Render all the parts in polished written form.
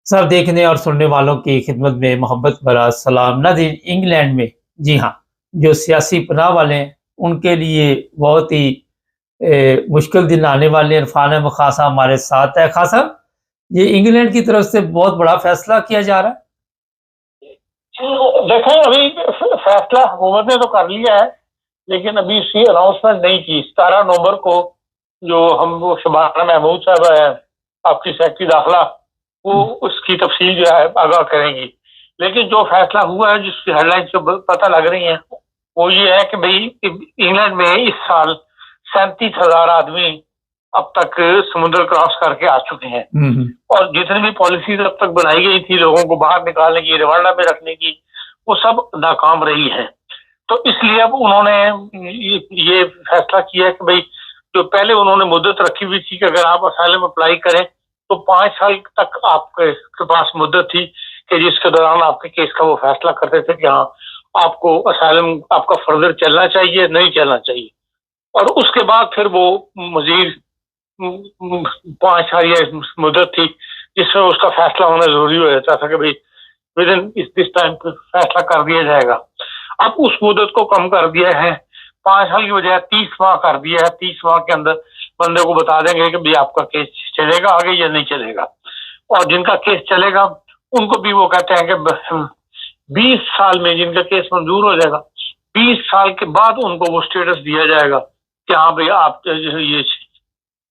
सब देखने और सुनने वालों की खिदमत में मोहब्बत भरा सलाम। नाज़रीन, इंग्लैंड में जी हाँ, जो सियासी पनाह वाले हैं उनके लिए बहुत ही मुश्किल दिन आने वाले हैं। इरफान अहमद खां साहब हमारे साथ है। खां साहब, ये इंग्लैंड की तरफ से बहुत बड़ा फैसला किया जा रहा है। देखें, अभी फैसला हुकूमत ने तो कर लिया है, लेकिन अभी इसकी अनाउंसमेंट नहीं की। 17 नवंबर को जो हम शबाना महमूद साहब है, आपकी सेक्रेटरी दाखिला, वो उसकी तफसील जो है आगाह करेंगी। लेकिन जो फैसला हुआ है, जिसकी हेडलाइन से पता लग रही है, वो ये है कि भाई इंग्लैंड में इस साल 37,000 आदमी अब तक समुद्र क्रॉस करके आ चुके हैं। और जितनी भी पॉलिसीज अब तक बनाई गई थी लोगों को बाहर निकालने की, रवांडा में रखने की, वो सब नाकाम रही है। तो इसलिए अब उन्होंने ये फैसला किया है कि भाई जो पहले उन्होंने मुद्दत रखी हुई थी कि अगर आप असाइलम अप्लाई करें तो 5 साल तक आपके पास मुद्दत थी कि जिसके दौरान आपके केस का वो फैसला करते थे कि हाँ, आपको असाइलम आपका फर्दर चलना चाहिए, नहीं चलना चाहिए। और उसके बाद फिर वो मजीद 5 साल या मुद्दत थी जिसमें उसका फैसला होना जरूरी हो जाता था कि भाई विद इन दिस टाइम फैसला कर दिया जाएगा। अब उस मुद्दत को कम कर दिया है, 5 साल की बजाय 30 माह कर दिया है। 30 माह के अंदर बंदे को बता देंगे कि भाई आपका केस चलेगा आगे या नहीं चलेगा। और जिनका केस चलेगा उनको भी वो कहते हैं कि 20 साल में जिनका केस मंजूर हो जाएगा, 20 साल के बाद उनको वो स्टेटस दिया जाएगा कि हाँ भाई आप ये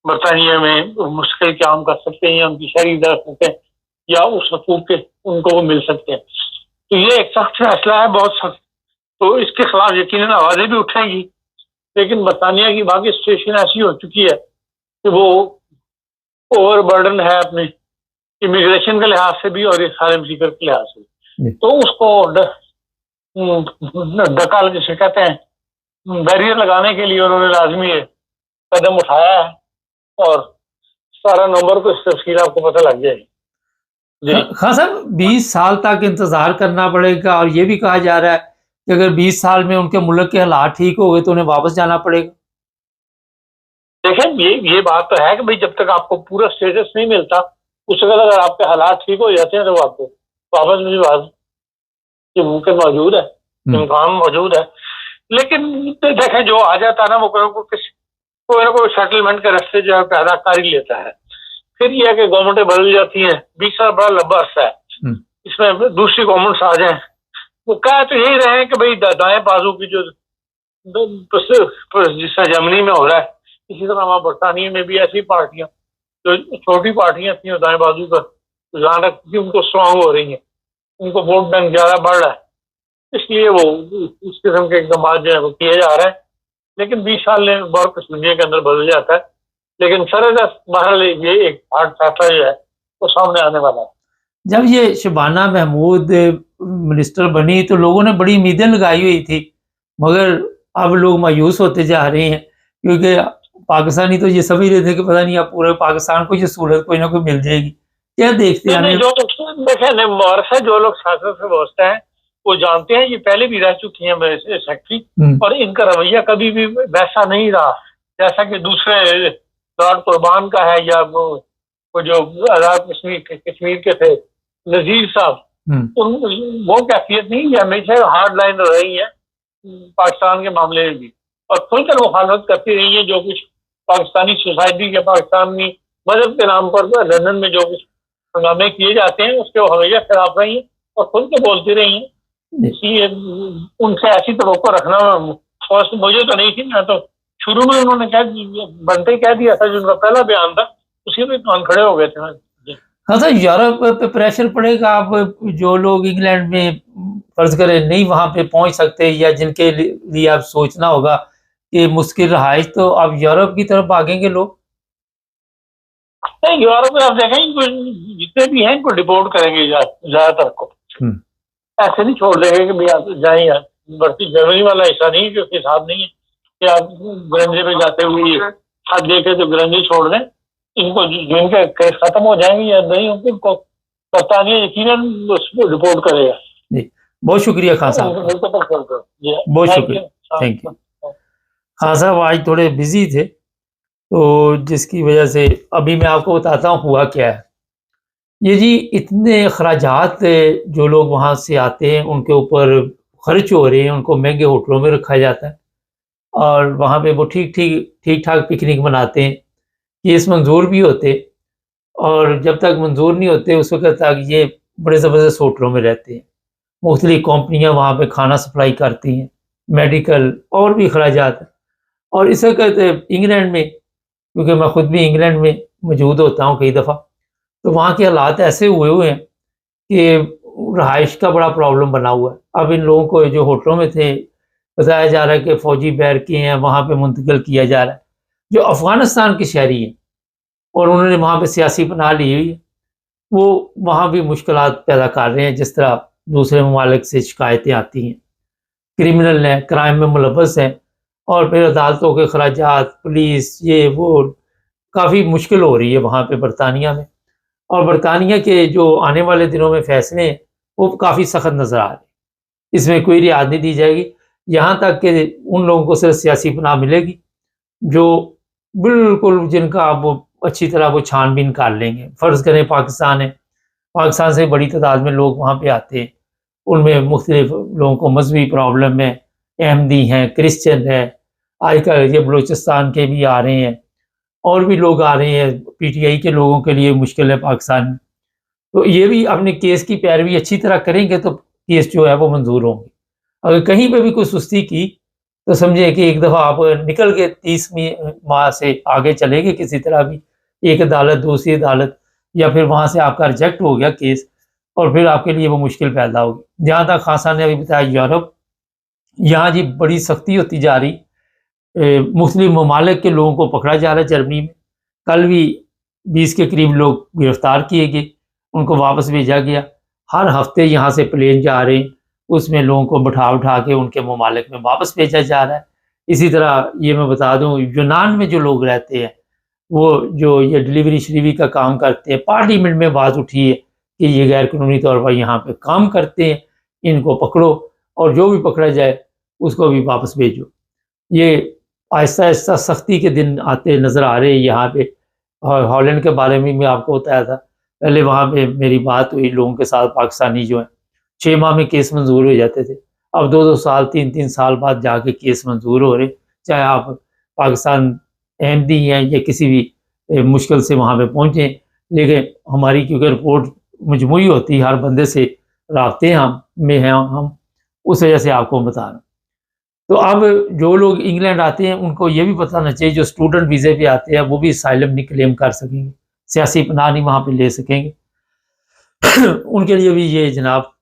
बरतानिया में मुश्किल काम कर सकते हैं या उनकी शहरी दर सकते हैं या उस हकूक के उनको वो मिल सकते हैं। तो ये एक सख्त फैसला है, बहुत सख्त। तो इसके खिलाफ यकीनन आवाजें भी उठेंगी, लेकिन बरतानिया की बाकी सिचुएशन ऐसी हो चुकी है कि वो ओवरबर्डन है अपने इमिग्रेशन के लिहाज से भी और असाइलम सीकर के लिहाज से भी। तो उसको डका जिसे कहते हैं बैरियर लगाने के लिए उन्होंने लाजमी कदम उठाया है। और 17 नवंबर को इस तफसील आपको पता लग जाएगी। खां साहब, 20 साल तक इंतजार करना पड़ेगा और ये भी कहा जा रहा है कि अगर 20 साल में उनके मुल्क के हालात ठीक हो गए तो उन्हें वापस जाना पड़ेगा। देखें, ये बात तो है कि भाई जब तक आपको पूरा स्टेटस नहीं मिलता, उस वक्त अगर आपके हालात ठीक हो जाते हैं तो आपको वापस भी बात मुमकिन मौजूद है, इम्कान मौजूद है। लेकिन देखें, जो आ जाता है ना वो कोई ना कोई सेटलमेंट के रास्ते जो है पैदा कर ही लेता है। फिर यह है कि गवर्नमेंटें बदल जाती हैं। 20 साल बड़ा लंबा अरसा है, इसमें दूसरी गवर्नमेंट्स आ जाए। वो कह तो यही रहे हैं कि भाई दाएं बाजू की जो जिस जर्मनी में हो रहा है, इसी तरह वहां बरतानिया में भी ऐसी पार्टियां जो छोटी पार्टियां थी और दाएं बाजू का रुझान रखती थी, उनको स्ट्रांग हो रही हैं, उनको वोट बैंक ज्यादा बढ़ रहा है। इसलिए वो इस किस्म के इकदाम जो है वो किए जा रहे हैं। लेकिन 20 साल में बहुत कुछ दुनिया के अंदर बदल जाता है। लेकिन सरदस्त बहरहाल ये एक हार्ड फैसला जो है वो सामने आने वाला है। जब ये शबाना महमूद मिनिस्टर बनी तो लोगों ने बड़ी उम्मीदें लगाई हुई थी, मगर अब लोग मायूस होते जा रहे हैं क्योंकि पाकिस्तानी तो ये समझ रहे थे कि पता नहीं अब पूरे पाकिस्तान को ये सूरत कोई ना कोई मिल जाएगी। क्या देखते हैं? जो लोग सियासत से वास्ते हैं वो जानते हैं, ये पहले भी रह चुकी हैं सेक्रेटरी, और इनका रवैया कभी भी वैसा नहीं रहा जैसा कि दूसरे लॉर्ड कुर्बान का है या वो जो आजाद कश्मीर के थे नजीर साहब, वो कैफियत नहीं है। हमेशा हार्ड लाइन रही है पाकिस्तान के मामले में भी, और खुलकर मुखालफत करती रही है। जो कुछ पाकिस्तानी सोसाइटी के पाकिस्तानी मजहब के नाम पर लंदन में जो कुछ हंगामे किए जाते हैं उसके वो हमेशा खिलाफ रही है और खुल के बोलती रही है। इसलिए उनसे ऐसी तवक्को रखना मुझे तो नहीं थी। मैं तो शुरू में उन्होंने बनते कह दिया था, जो उनका पहला बयान था उसी में कान खड़े हो गए थे। हाँ सर, यूरोप पे प्रेशर पड़ेगा। अब जो लोग इंग्लैंड में फर्ज करें नहीं वहां पे पहुंच सकते या जिनके लिए आप सोचना होगा कि मुश्किल रहाइश, तो अब यूरोप की तरफ भागेंगे लोग। नहीं, यूरोप में आप देखेंगे जितने भी हैं इनको डिपोर्ट करेंगे ज्यादातर को। ऐसे नहीं छोड़ देंगे कि भैया जाए यार। बढ़ती जर्मनी वाला ऐसा नहीं कि उसके साथ नहीं है कि आप ग्रंजे पे जाते हुए हाथ देखे तो ग्रंजे छोड़ दें। इनको जिनके केस खत्म हो जाएंगे या नहीं उनको बरतानिया यकीनन रिपोर्ट करेगा। जी, बहुत शुक्रिया खान साहब, बहुत शुक्रिया, थैंक यू। खान साहब आज थोड़े बिजी थे तो जिसकी वजह से अभी मैं आपको बताता हूँ हुआ क्या है। ये जी इतने अखराजात जो लोग वहाँ से आते हैं उनके ऊपर खर्च हो रहे हैं, उनको महँगे होटलों में रखा जाता है और वहाँ पे वो ठीक-ठाक पिकनिक मनाते हैं। केस मंज़ूर भी होते और जब तक मंज़ूर नहीं होते उस वक़्त तक ये बड़े ज़बरदस्त होटलों में रहते हैं। मुख्तलिफ़ कंपनियाँ वहाँ पे खाना सप्लाई करती हैं, मेडिकल और भी अखराजात हैं। और इस वक़्त इंग्लैंड में क्योंकि मैं खुद भी इंग्लैंड में मौजूद होता हूँ कई दफ़ा, तो वहाँ के हालात ऐसे हुए हुए हैं कि रहाइश का बड़ा प्रॉब्लम बना हुआ है। अब इन लोगों को जो होटलों में थे, बताया जा रहा है कि फ़ौजी बैरकें हैं, वहाँ पे मुंतकिल किया जा रहा है। जो अफ़गानिस्तान के शहरी हैं और उन्होंने वहाँ पे सियासी पनाह ली हुई है, वो वहाँ भी मुश्किलात पैदा कर रहे हैं, जिस तरह दूसरे ममालिक से शिकायतें आती हैं। क्रिमिनल हैं, क्राइम में मुलव्वस हैं और फिर अदालतों के खराजात, पुलिस, ये वो काफ़ी मुश्किल हो रही है वहाँ पे बरतानिया में। और बरतानिया के जो आने वाले दिनों में फ़ैसले हैं, वो काफ़ी सख़्त नज़र आ रहे हैं। इसमें कोई रियायत नहीं दी जाएगी, यहाँ तक कि उन लोगों को सिर्फ़ सियासी पनाह मिलेगी, जो बिल्कुल जिनका आप वो अच्छी तरह वो छान-बीन कर लेंगे। फ़र्ज़ करें पाकिस्तान है, पाकिस्तान से बड़ी तादाद में लोग वहाँ पे आते हैं, उनमें मुख्तलिफ़ लोगों को मज़हबी प्रॉब्लम है, अहमदी हैं, क्रिश्चियन है, आजकल ये बलूचिस्तान के भी आ रहे हैं और भी लोग आ रहे हैं, पीटीआई के लोगों के लिए मुश्किल है पाकिस्तान में। तो ये भी अपने केस की पैरवी अच्छी तरह करेंगे तो केस जो है वो मंज़ूर होंगे। अगर कहीं पे भी कोई सुस्ती की, तो समझिए कि एक दफ़ा आप निकल के 30वीं माह से आगे चले गए किसी तरह भी, एक अदालत, दूसरी अदालत या फिर वहाँ से आपका रिजेक्ट हो गया केस और फिर आपके लिए वो मुश्किल पैदा होगी। जहाँ तक खान साहब ने अभी बताया यूरोप, यहाँ जी बड़ी सख्ती होती जा रही। मुस्लिम ममालिक के लोगों को पकड़ा जा रहा है जर्मनी में। कल भी 20 के करीब लोग गिरफ्तार किए गए, उनको वापस भेजा गया। हर हफ्ते यहाँ से प्लेन जा रहे हैं, उसमें लोगों को बिठा-बिठा के उनके ममालिक में वापस भेजा जा रहा है। इसी तरह ये मैं बता दूँ यूनान में जो लोग रहते हैं, वो जो ये डिलीवरी-शिलीवरी का काम करते हैं, पार्लियामेंट में आवाज़ उठी है कि ये गैर कानूनी तौर पर यहाँ पे काम करते हैं, इनको पकड़ो और जो भी पकड़ा जाए उसको भी वापस भेजो। ये आहिस्ता-आहिस्ता सख्ती के दिन आते नज़र आ रहे हैं यहाँ पे। और हॉलैंड के बारे में मैं आपको बताया था। पहले वहाँ पे मेरी बात हुई लोगों के साथ पाकिस्तानी जो हैं, 6 माह में केस मंज़ूर हो जाते थे। अब 2-2 साल, 3-3 साल बाद जाके केस मंज़ूर हो रहे, चाहे आप पाकिस्तान अहमदी हैं या किसी भी मुश्किल से वहाँ पे पहुँचे। लेकिन हमारी क्योंकि रिपोर्ट मजमूई होती है, हर बंदे से राब्ते हम में हैं हम, उस वजह से आपको बता रहा हूँ। तो अब जो लोग इंग्लैंड आते हैं उनको ये भी पता होना चाहिए, जो स्टूडेंट वीज़े पे आते हैं वो भी असाइलम नहीं क्लेम कर सकेंगे, सियासी पनाह नहीं वहाँ पे ले सकेंगे। उनके लिए भी ये जनाब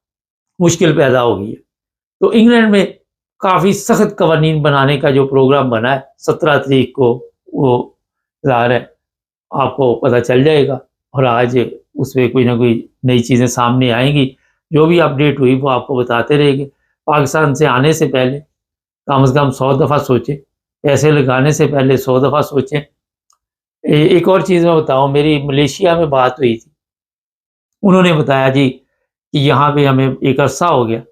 मुश्किल पैदा हो गई है। तो इंग्लैंड में काफ़ी सख्त कवानीन बनाने का जो प्रोग्राम बना है 17 तारीख को, वो ज़ाहिर है आपको पता चल जाएगा और आज उसमें कोई ना कोई नई चीज़ें सामने आएँगी। जो भी अपडेट हुई वो आपको बताते रहेंगे। पाकिस्तान से आने से पहले कम से कम 100 दफ़ा सोचें, पैसे लगाने से पहले 100 दफ़ा सोचें। एक और चीज़ मैं बताऊँ, मेरी मलेशिया में बात हुई थी। उन्होंने बताया जी कि यहाँ पे हमें एक अरसा हो गया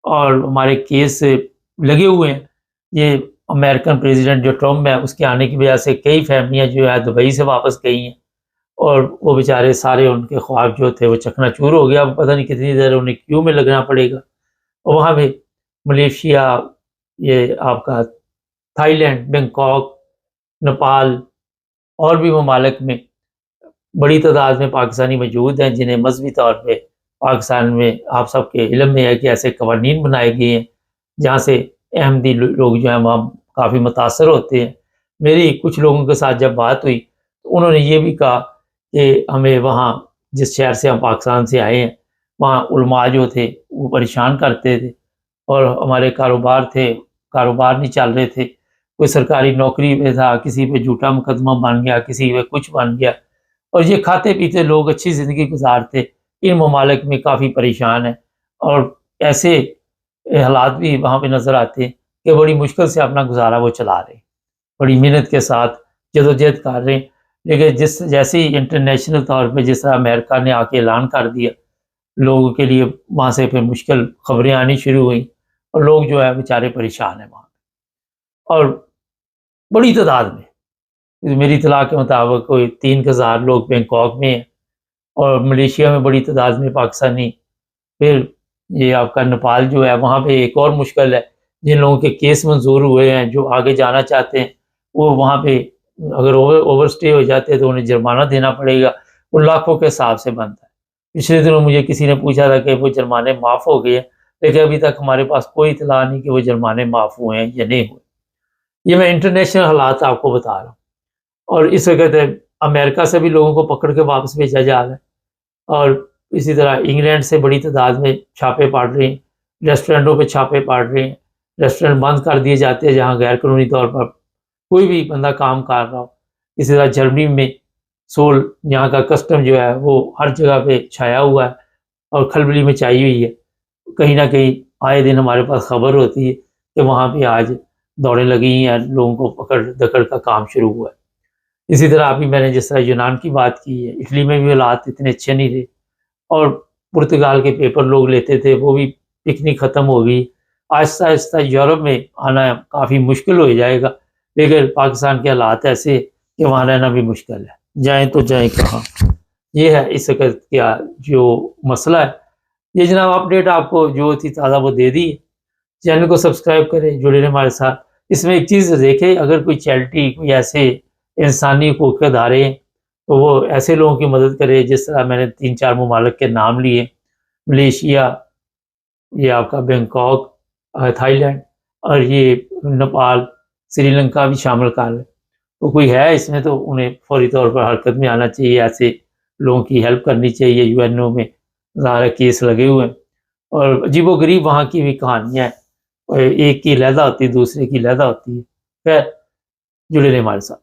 और हमारे केस लगे हुए हैं। ये अमेरिकन प्रेसिडेंट जो ट्रम्प है उसके आने की वजह से कई फैमिलियाँ जो है दुबई से वापस गई हैं और वो बेचारे सारे उनके ख्वाब जो थे वो चकनाचूर हो गया। अब पता नहीं कितनी देर उन्हें क्यू में लगना पड़ेगा। और वहाँ पे मलेशिया, ये आपका थाईलैंड, बैंकॉक, नेपाल और भी ममालिक में बड़ी तादाद में पाकिस्तानी मौजूद हैं जिन्हें मज़हबी तौर पे पाकिस्तान में आप सबके इल्म में है कि ऐसे कवानीन बनाए गए हैं जहाँ से अहमदी लोग जो हैं वहाँ काफ़ी मुतासर होते हैं। मेरी कुछ लोगों के साथ जब बात हुई तो उन्होंने ये भी कहा कि हमें वहाँ जिस शहर से हम पाकिस्तान से आए हैं वहाँ उलमा जो थे वो परेशान करते थे और हमारे कारोबार नहीं चल रहे थे। कोई सरकारी नौकरी में था, किसी पे झूठा मुकदमा बन गया, किसी पे कुछ बन गया और ये खाते-पीते लोग अच्छी ज़िंदगी गुज़ारते, इन ममालिक में काफ़ी परेशान हैं और ऐसे हालात भी वहाँ पे नज़र आते हैं कि बड़ी मुश्किल से अपना गुज़ारा वो चला रहे हैं। बड़ी मेहनत के साथ जदोजहद कर रहे हैं, लेकिन जिस जैसे ही इंटरनेशनल तौर पे जिस तरह अमेरिका ने आके ऐलान कर दिया, लोगों के लिए वहाँ से फिर मुश्किल खबरें आनी शुरू हुई और लोग जो है बेचारे परेशान हैं वहाँ और बड़ी तादाद में। मेरी इत्तला के मुताबिक कोई 3000 लोग बैंकॉक में हैं और मलेशिया में बड़ी तादाद में पाकिस्तानी। फिर ये आपका नेपाल जो है, वहाँ पे एक और मुश्किल है, जिन लोगों के केस मंजूर हुए हैं जो आगे जाना चाहते हैं, वो वहाँ पे अगर ओवर स्टे हो जाते हैं तो उन्हें जुर्माना देना पड़ेगा, वो लाखों के हिसाब से बनता है। पिछले दिनों मुझे किसी ने पूछा था कि वो जुर्माने माफ़ हो गए हैं, लेकिन अभी तक हमारे पास कोई इतला नहीं कि वो जुर्माने माफ़ हुए हैं या नहीं हुए। ये मैं इंटरनेशनल हालात आपको बता रहा हूँ। और इस वक्त अमेरिका से भी लोगों को पकड़ के वापस भेजा जा रहा है, और इसी तरह इंग्लैंड से बड़ी तादाद में छापे पड़ रहे हैं, रेस्टोरेंटों पे छापे पड़ रहे हैं, रेस्टोरेंट बंद कर दिए जाते हैं जहाँ गैर कानूनी तौर पर कोई भी बंदा काम कर रहा हो। इसी तरह जर्मनी में सोल, यहाँ का कस्टम जो है वो हर जगह पे छाया हुआ है और खलबली मचाई हुई है। कहीं ना कहीं आए दिन हमारे पास खबर होती है कि वहाँ पे आज दौड़ें लगी हैं, लोगों को पकड़ दकड़ का काम शुरू हुआ है। इसी तरह अभी मैंने जिस तरह यूनान की बात की है, इटली में भी हालात इतने अच्छे नहीं रहे, और पुर्तगाल के पेपर लोग लेते थे, वो भी पिकनिक ख़त्म हो गई। आहिस्ता आहिस्ता यूरोप में आना काफ़ी मुश्किल हो जाएगा, लेकिन पाकिस्तान के हालात ऐसे कि वहाँ रहना भी मुश्किल है, जाएँ तो जाएँ कहाँ। ये है इस वक्त क्या जो मसला है। ये जनाब अपडेट आपको जो थी ताज़ा वो दे दी। चैनल को सब्सक्राइब करें, जुड़े रहें हमारे साथ। इसमें एक चीज़ देखें, अगर कोई चैरिटी, कोई ऐसे इंसानी हकूक़ के अदारे हैं, तो वो ऐसे लोगों की मदद करे। जिस तरह मैंने 3-4 ममालिक के नाम लिए, मलेशिया, ये आपका बैंकॉक, थाईलैंड, और ये नेपाल, श्रीलंका भी शामिल कर लें। तो कोई है इसमें तो उन्हें फौरी तौर पर हरकत में आना चाहिए, ऐसे लोगों की हेल्प करनी चाहिए। यूएनओ में ज़ाहिर केस लगे हुए हैं, और अजीबो-गरीब वहाँ की भी कहानियाँ हैं, और एक की अलहदा होती है, दूसरे की अलहदा होती है। खैर, जुड़े रहें हमारे साथ।